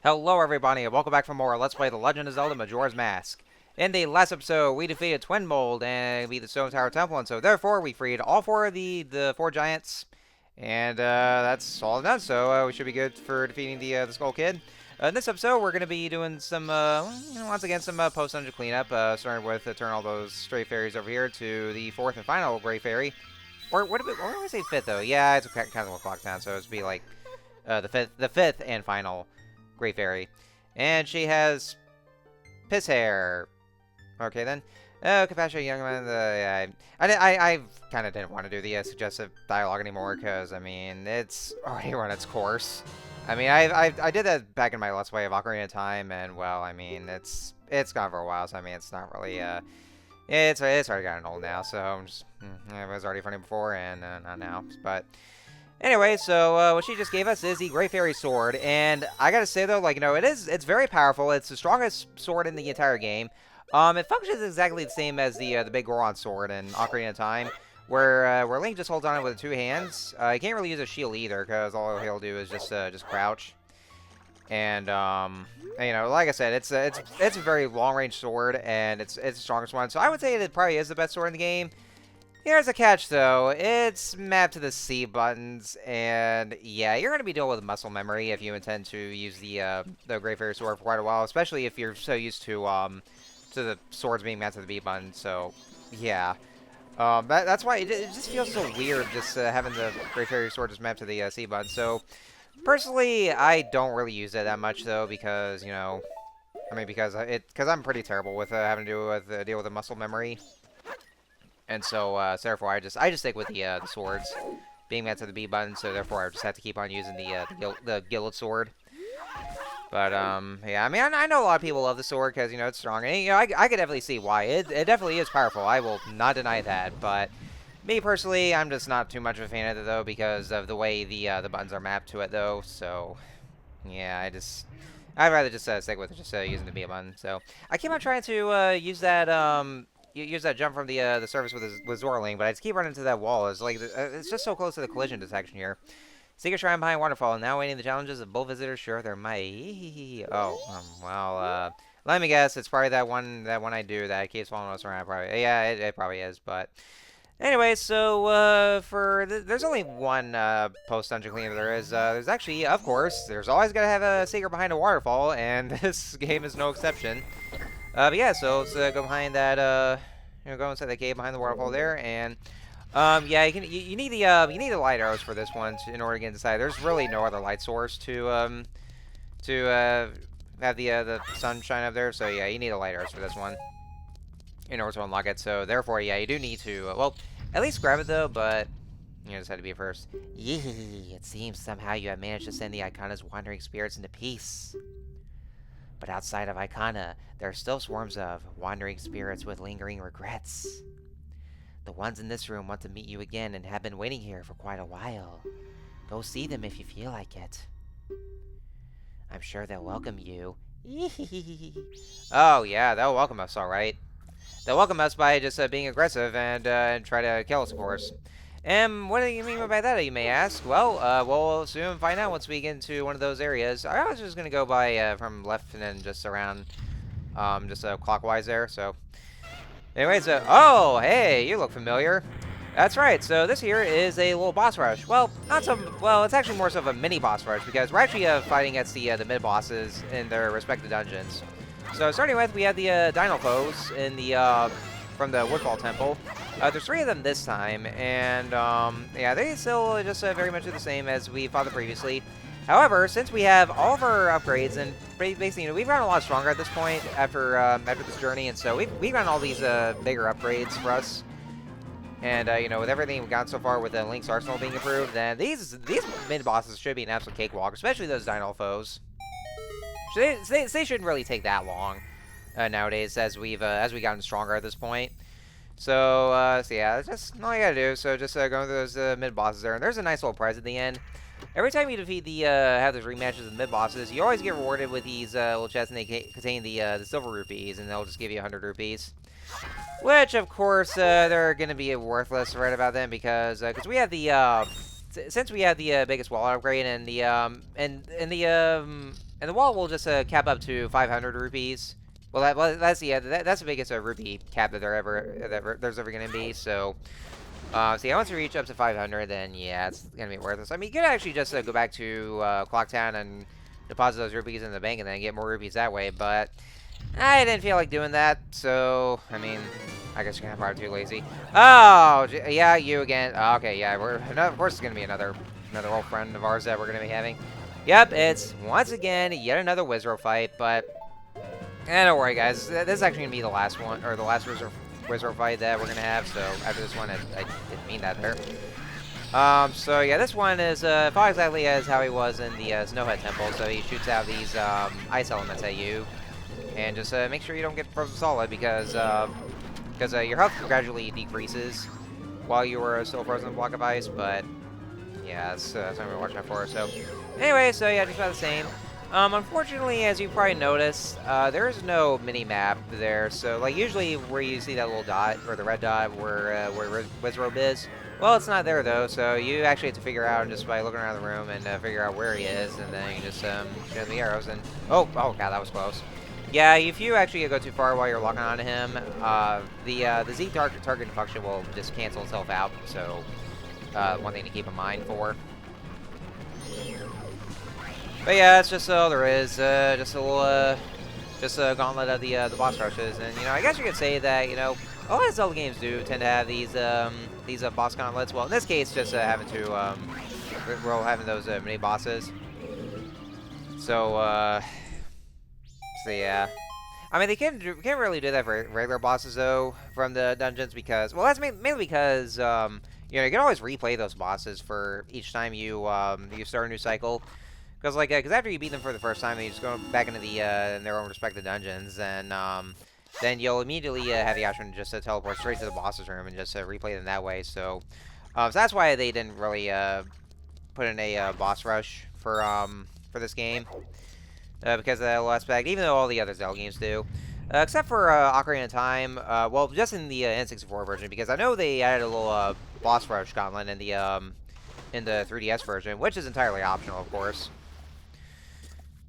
Hello everybody and welcome back for more Let's Play The Legend of Zelda Majora's Mask. In the last episode, we defeated Twin Mold and beat the Stone Tower Temple, and so therefore we freed all four of the four giants. And that's all done, so we should be good for defeating the Skull Kid. In this episode, we're going to be doing some, once again, some post-dungeon cleanup, starting with turn all those stray fairies over here to the fourth and final Gray Fairy. Or what do we say fifth, though? Yeah, it's kind of a clock down, so it's be like the fifth and final Gray Fairy. And she has piss hair. Okay, then. Oh, compassionate young man. Yeah, I kind of didn't want to do the suggestive dialogue anymore because, I mean, it's already run its course. I mean, I did that back in my Let's Play of Ocarina of Time, and, well, I mean, it's gone for a while, so, I mean, it's not really, it's already gotten old now, so I'm just, it was already funny before, and not now, but... Anyway, so what she just gave us is the Gray Fairy Sword, and I gotta say though, like, you know, it's very powerful. It's the strongest sword in the entire game. It functions exactly the same as the Big Goron Sword in Ocarina of Time, where Link just holds on it with two hands. He can't really use a shield either, because all he'll do is just crouch. And you know, like I said, it's a very long range sword, and it's the strongest one. So I would say it probably is the best sword in the game. Here's a catch, though. It's mapped to the C buttons, and yeah, you're going to be dealing with muscle memory if you intend to use the Gray Fairy Sword for quite a while, especially if you're so used to the swords being mapped to the B button. So, yeah, that's why it just feels so weird just having the Gray Fairy Sword just mapped to the C button. So, personally, I don't really use it that much, though, because you know, I mean, because I'm pretty terrible with having to deal with the muscle memory. And so, therefore, I just stick with the swords being meant to the B button. So therefore, I just have to keep on using the Gilded Sword. But yeah, I mean, I know a lot of people love the sword because you know it's strong, and you know I could definitely see why it definitely is powerful. I will not deny that. But me personally, I'm just not too much of a fan of it though because of the way the buttons are mapped to it though. So yeah, I'd rather just stick with just using the B button. So I keep on trying to use that use that jump from the surface with Zora Link, but I just keep running into that wall. It's like it's just so close to the collision detection here. Secret Shrine behind Waterfall, now waiting the challenges of both visitors. Sure, there might. Oh, well. Let me guess. It's probably that one I do that keeps following us around. Probably, yeah, it probably is. But anyway, so there's only one post dungeon cleanup there is. There's actually, of course, there's always gotta have a secret behind a waterfall, and this game is no exception. But yeah, so let's go behind that, go inside that cave behind the waterfall there, and, yeah, you need the light arrows for this one in order to get inside. There's really no other light source to have the sun shine up there, so yeah, you need the light arrows for this one in order to unlock it, so therefore, yeah, you do need to, well, at least grab it though, but you just had to be first. Yee, it seems somehow you have managed to send the Ikana's wandering spirits into peace. But outside of Ikana, there are still swarms of wandering spirits with lingering regrets. The ones in this room want to meet you again and have been waiting here for quite a while. Go see them if you feel like it. I'm sure they'll welcome you. Oh yeah, they'll welcome us, alright. They'll welcome us by just being aggressive and try to kill us, of course. What do you mean by that, you may ask? Well, we'll soon find out once we get into one of those areas. I was just gonna go by from left and then just around, just clockwise there. So, anyways, oh, hey, you look familiar. That's right. So this here is a little boss rush. Well, not so. Well, it's actually more so of a mini boss rush because we're actually fighting against the mid bosses in their respective dungeons. So starting with, we have the Dino foes in the from the Woodfall Temple. There's 3 of them this time, and yeah, they still just very much the same as we fought them previously. However, since we have all of our upgrades, and basically, you know, we've gotten a lot stronger at this point after this journey, and so we've gotten all these bigger upgrades for us. And you know, with everything we've gotten so far with Link's arsenal being improved, then these mid bosses should be an absolute cakewalk, especially those Dino foes. They shouldn't really take that long nowadays as we've gotten stronger at this point. So yeah, that's just all you gotta do. So just going through those mid bosses there, and there's a nice little prize at the end. Every time you defeat have those rematches of mid bosses, you always get rewarded with these little chests, and they contain the silver rupees, and they'll just give you 100 rupees. Which, of course, they're gonna be worthless right about then because we have the since we have the biggest wall upgrade and the wall will just cap up to 500 rupees. Well, that's that's the biggest rupee cap that there's ever gonna be. So, so yeah, once we reach up to 500, then yeah, it's gonna be worth it. I mean, you could actually just go back to Clocktown and deposit those rupees in the bank and then get more rupees that way. But I didn't feel like doing that, so I mean, I guess you're gonna probably too lazy. Oh, yeah, you again. Oh, okay, yeah, of course it's gonna be another old friend of ours that we're gonna be having. Yep, it's once again yet another Wizro fight, but don't worry, guys. This is actually gonna be the last one, or the last Wizro fight that we're gonna have. So after this one, I didn't mean that there. So yeah, this one is about exactly as how he was in the Snowhead Temple. So he shoots out these ice elements at you, and just make sure you don't get frozen solid because your health gradually decreases while you were still frozen in a block of ice. But yeah, that's something we're watching out for. So anyway, so yeah, just about the same. Unfortunately, as you probably noticed, there is no mini-map there. So, like, usually where you see that little dot, or the red dot, where Wizrobe is, well, it's not there, though. So you actually have to figure out just by looking around the room and figure out where he is, and then you just shoot the arrows. And oh god, that was close. Yeah, if you actually go too far while you're locking onto him, the Z targeting function will just cancel itself out. So, one thing to keep in mind for. But yeah, it's just all there is. Just a little, just a gauntlet of the boss rushes, and I guess you could say that a lot of Zelda games do tend to have these boss gauntlets. Well, in this case, just having those mini bosses. So yeah. I mean, they can't really do that for regular bosses though from the dungeons because, well, that's mainly because you can always replay those bosses for each time you start a new cycle. Because after you beat them for the first time, you just go back into in their own respective dungeons, and then you'll immediately have the option to just teleport straight to the boss's room and just replay them that way. So, so that's why they didn't really put in a boss rush for this game, because of that little aspect. Even though all the other Zelda games do, except for Ocarina of Time. Well, just in the N64 version, because I know they added a little boss rush gauntlet in the 3DS version, which is entirely optional, of course.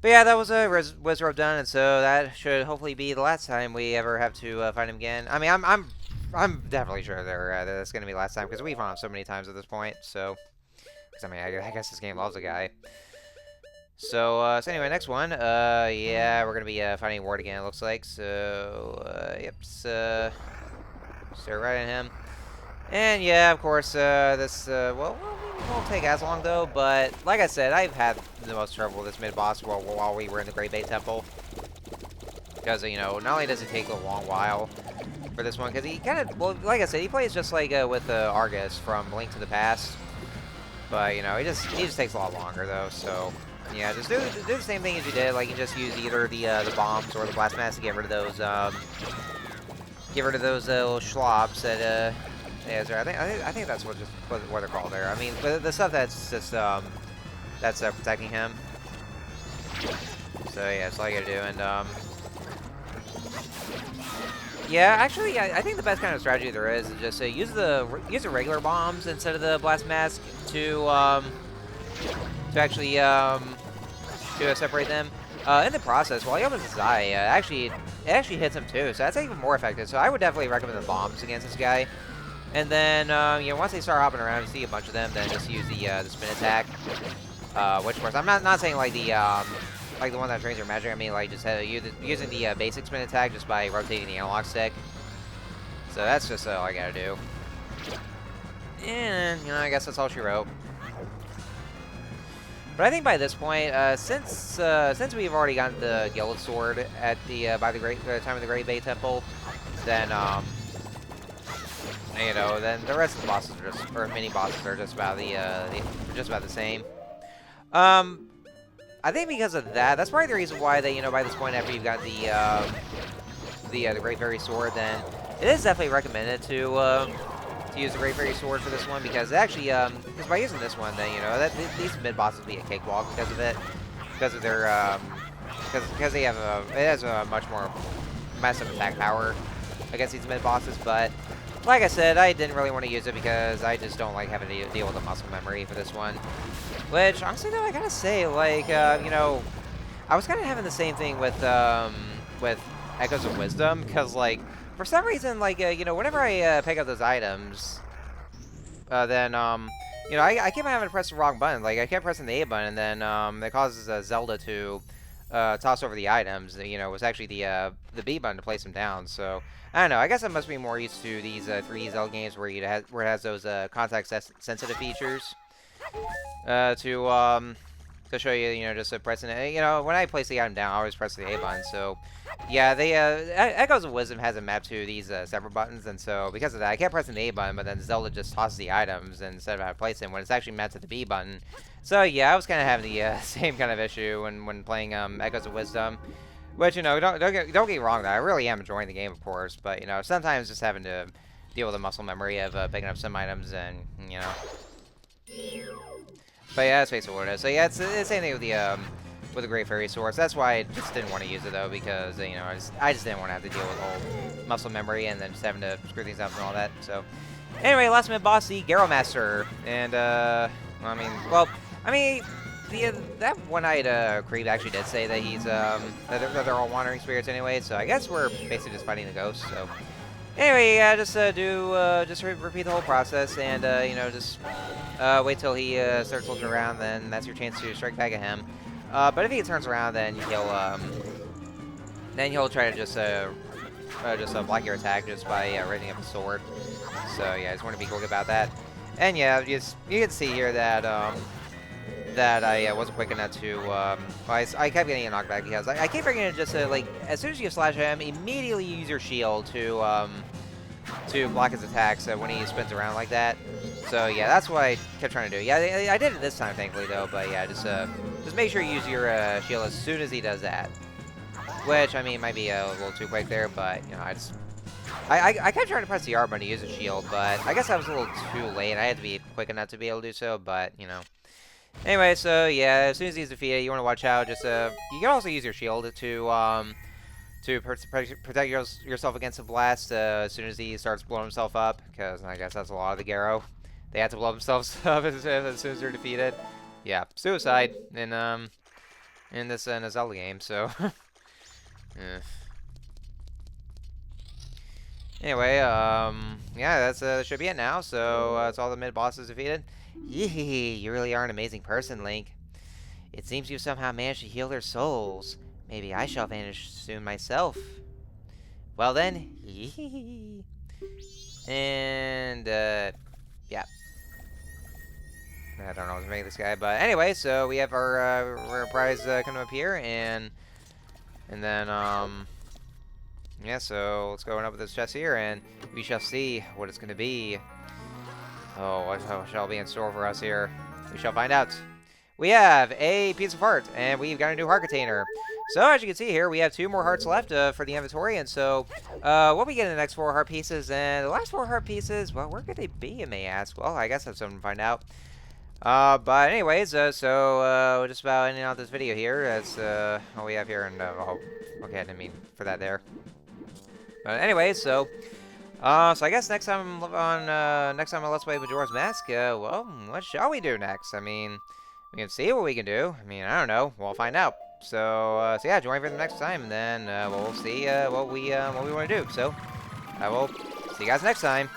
But yeah, that was Wizrobe done, and so that should hopefully be the last time we ever have to fight him again. I mean, I'm definitely sure that's gonna be the last time because we've fought him so many times at this point. So, I mean, I guess this game loves the guy. So, so anyway, next one. Yeah, we're gonna be fighting Ward again. It looks like. So, yep. Start right at him. And yeah, of course, this well, it won't take as long though. But like I said, I've had the most trouble with this mid-boss while we were in the Great Bay Temple, because not only does it take a long while for this one, because he kind of, well, like I said, he plays just like with Argus from Link to the Past, but he just takes a lot longer though. So yeah, just do the same thing as you did. Like you just use either the bombs or the blast mask to get rid of those little schlobs that yeah, sorry, I think that's what they're called there. I mean, the stuff that's just that's protecting him. So yeah, that's all you gotta do. And yeah, actually, I think the best kind of strategy there is just use the regular bombs instead of the blast mask to actually separate them. In the process, while he opens his eye, it actually hits him too. So that's even more effective. So I would definitely recommend the bombs against this guy. And then, once they start hopping around, you see a bunch of them, then just use the spin attack. Which, of course, I'm not saying like the one that drains your magic. I mean, like, just using the basic spin attack just by rotating the analog stick. So that's just all I gotta do. And, I guess that's all she wrote. But I think by this point, since we've already gotten the Gilded Sword at by the time of the Great Bay Temple, then, then the rest of the bosses are just, or mini bosses are just about the same. I think because of that, that's probably the reason why they, by this point after you've got the Great Fairy Sword, then it is definitely recommended to use the Great Fairy Sword for this one, because actually, because by using this one, then these mid bosses will be a cakewalk because of it, because of their because they have it has a much more massive attack power against these mid bosses. But like I said, I didn't really want to use it because I just don't like having to deal with the muscle memory for this one. Which, honestly, though, I gotta say, like, you know, I was kind of having the same thing with Echoes of Wisdom, because, like, for some reason, like, you know, whenever I pick up those items, then, you know, I keep having to press the wrong button. Like, I kept pressing the A button, and then, it causes Zelda to toss over the items. You know, it was actually the B button to place them down. So, I don't know. I guess I must be more used to these 3D Zelda games where where it has those context-sensitive features to show you, you know, just pressing it. You know, when I place the item down, I always press the A button. So, yeah, Echoes of Wisdom has a map to these separate buttons, and so because of that, I kept pressing the A button, but then Zelda just tosses the items instead of how to place them when it's actually mapped to the B button. So yeah, I was kind of having the same kind of issue when playing Echoes of Wisdom. Which, you know, don't get me wrong, though, I really am enjoying the game, of course, but, you know, sometimes just having to deal with the muscle memory of picking up some items and, you know. But yeah, that's basically what it is. So yeah, it's the same thing with the Great Fairy Source. That's why I just didn't want to use it, though, because, you know, I just didn't want to have to deal with the whole muscle memory and then just having to screw things up and all that. So anyway, last minute boss, the Garrow Master, and I mean, that one-eyed creep actually did say that he's that they're all wandering spirits anyway. So I guess we're basically just fighting the ghosts. So anyway, yeah, just repeat the whole process, and you know, just wait till he starts looking around. Then that's your chance to strike back at him. But if he turns around, then he'll try to just block your attack just by raising up his sword. So yeah, I just want to be quick about that. And yeah, you can see here that that I wasn't quick enough to. I kept getting a knockback because I keep forgetting to just like as soon as you slash at him, immediately use your shield to block his attacks when he spins around like that. So yeah, that's what I kept trying to do. Yeah, I did it this time, thankfully, though. But yeah, just make sure you use your shield as soon as he does that. Which, I mean, might be a little too quick there, but you know, I kept trying to press the R button to use a shield, but I guess I was a little too late. I had to be quick enough to be able to do so, but you know. Anyway, so yeah, as soon as he's defeated, you want to watch out. Just you can also use your shield to protect yourself against the blast as soon as he starts blowing himself up, because I guess that's a lot of the Garrow. They have to blow themselves up as soon as they're defeated. Yeah, suicide in this Zelda game. So yeah. Anyway, yeah, that should be it now. So it's all the mid bosses defeated. Yee, you really are an amazing person, Link. It seems you've somehow managed to heal their souls. Maybe I shall vanish soon myself. Well then, yee. And yeah. I don't know what to make this guy, but anyway, so we have our prize coming up here, and then yeah, so let's go on up with this chest here, and we shall see what it's going to be. Oh, what shall be in store for us here? We shall find out. We have a piece of heart, and we've got a new heart container. So, as you can see here, we have 2 more hearts left for the inventory, and so what we get in the next 4 heart pieces, and the last 4 heart pieces, well, where could they be, you may ask? Well, I guess that's something to find out. But anyways, so just about ending out this video here. That's all we have here, and oh, okay, I didn't mean for that there. But anyways, so I guess next time on Let's Play Majora's Mask, well, what shall we do next? I mean, we can see what we can do. I mean, I don't know. We'll find out. So yeah, join for the next time, and then we'll see what we want to do. So I will see you guys next time.